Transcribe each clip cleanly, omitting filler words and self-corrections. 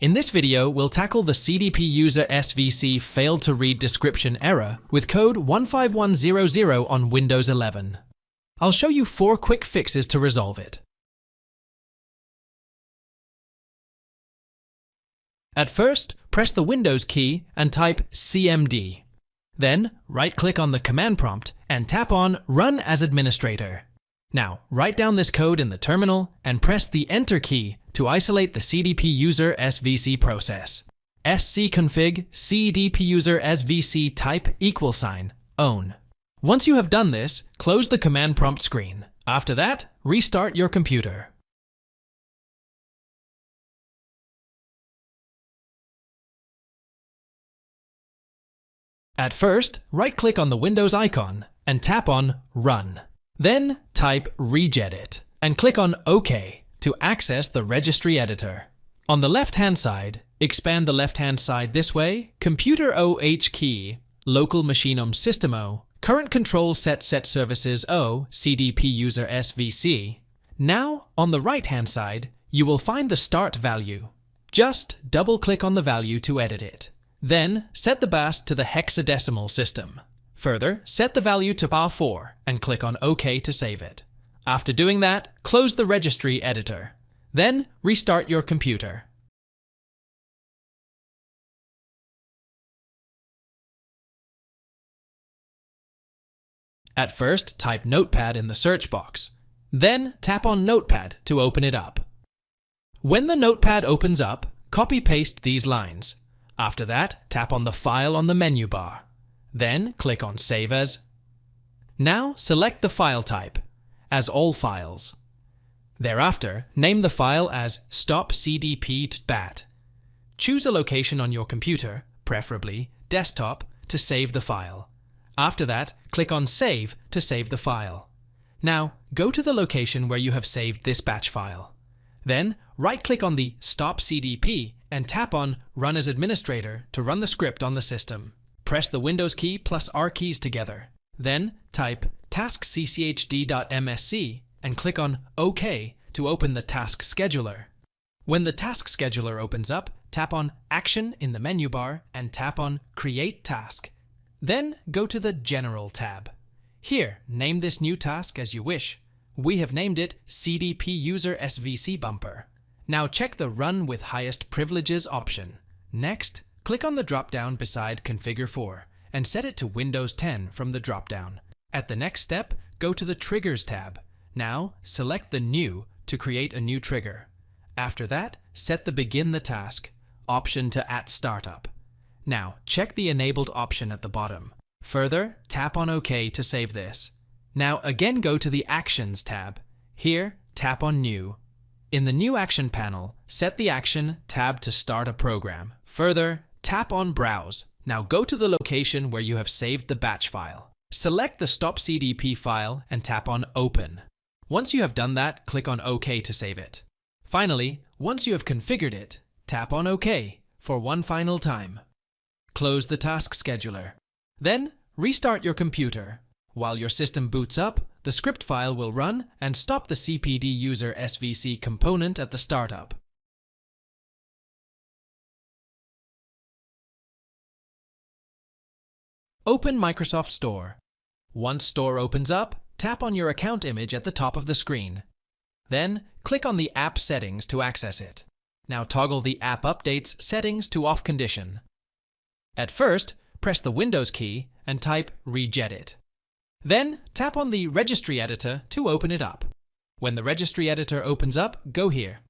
In this video, we'll tackle the CDPUserSvc failed to read description error with code 15100 on Windows 11. I'll show you 4 quick fixes to resolve it. At first, press the Windows key and type cmd. Then, right-click on the command prompt and tap on Run as Administrator. Now, write down this code in the terminal and press the Enter key to isolate the CDPUserSvc process. scconfig CDPUserSvc type =own. Once you have done this, close the command prompt screen. After that, restart your computer. At first, right-click on the Windows icon and tap on Run. Then type regedit and click on OK to access the Registry Editor. On the left-hand side, expand the left-hand side this way, Computer OH key, Local Machine System O, Current Control Set Services O, CDPUserSvc. Now, on the right-hand side, you will find the start value. Just double-click on the value to edit it. Then, set the BAS to the hexadecimal system. Further, set the value to bar4 and click on OK to save it. After doing that, close the Registry Editor. Then, restart your computer. At first, type Notepad in the search box. Then, tap on Notepad to open it up. When the Notepad opens up, copy-paste these lines. After that, tap on the file on the menu bar. Then, click on Save As. Now, select the file type, as all files. Thereafter, name the file as stopcdp.bat. Choose a location on your computer, preferably desktop, to save the file. After that, click on Save to save the file. Now, go to the location where you have saved this batch file. Then, right-click on the Stop CDP and tap on Run as Administrator to run the script on the system. Press the Windows key plus R keys together. Then, type taskcchd.msc and click on OK to open the Task Scheduler. When the Task Scheduler opens up, tap on Action in the menu bar and tap on Create Task. Then, go to the General tab. Here, name this new task as you wish. We have named it CDPUserSvc Bumper. Now check the Run with Highest Privileges option. Next, click on the drop-down beside Configure 4 and set it to Windows 10 from the drop-down. At the next step, go to the Triggers tab. Now, select the New to create a new trigger. After that, set the Begin the Task option to @Startup. Now, check the Enabled option at the bottom. Further, tap on OK to save this. Now again go to the Actions tab. Here, tap on New. In the New Action panel, set the Action tab to start a program. Further, tap on Browse. Now go to the location where you have saved the batch file. Select the stopcdp file and tap on Open. Once you have done that, click on OK to save it. Finally, once you have configured it, tap on OK for one final time. Close the Task Scheduler. Then, restart your computer. While your system boots up, the script file will run and stop the CDPUserSvc component at the startup. Open Microsoft Store. Once Store opens up, tap on your account image at the top of the screen. Then, click on the App Settings to access it. Now toggle the App Updates settings to Off Condition. At first, press the Windows key and type regedit. Then, tap on the Registry Editor to open it up. When the Registry Editor opens up, go here.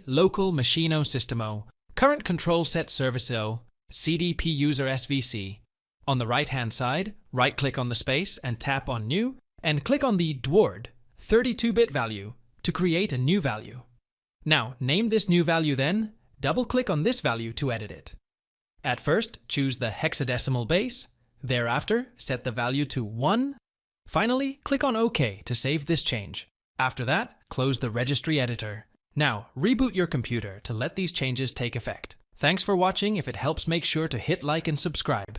Local Machine System O, Current Control Set Service O, CDPUserSvc. On the right-hand side, right-click on the space and tap on New, and click on the DWORD 32-bit value to create a new value. Now, name this new value then, double-click on this value to edit it. At first, choose the hexadecimal base. Thereafter, set the value to 1. Finally, click on OK to save this change. After that, close the Registry Editor. Now, reboot your computer to let these changes take effect. Thanks for watching. If it helps, make sure to hit like and subscribe.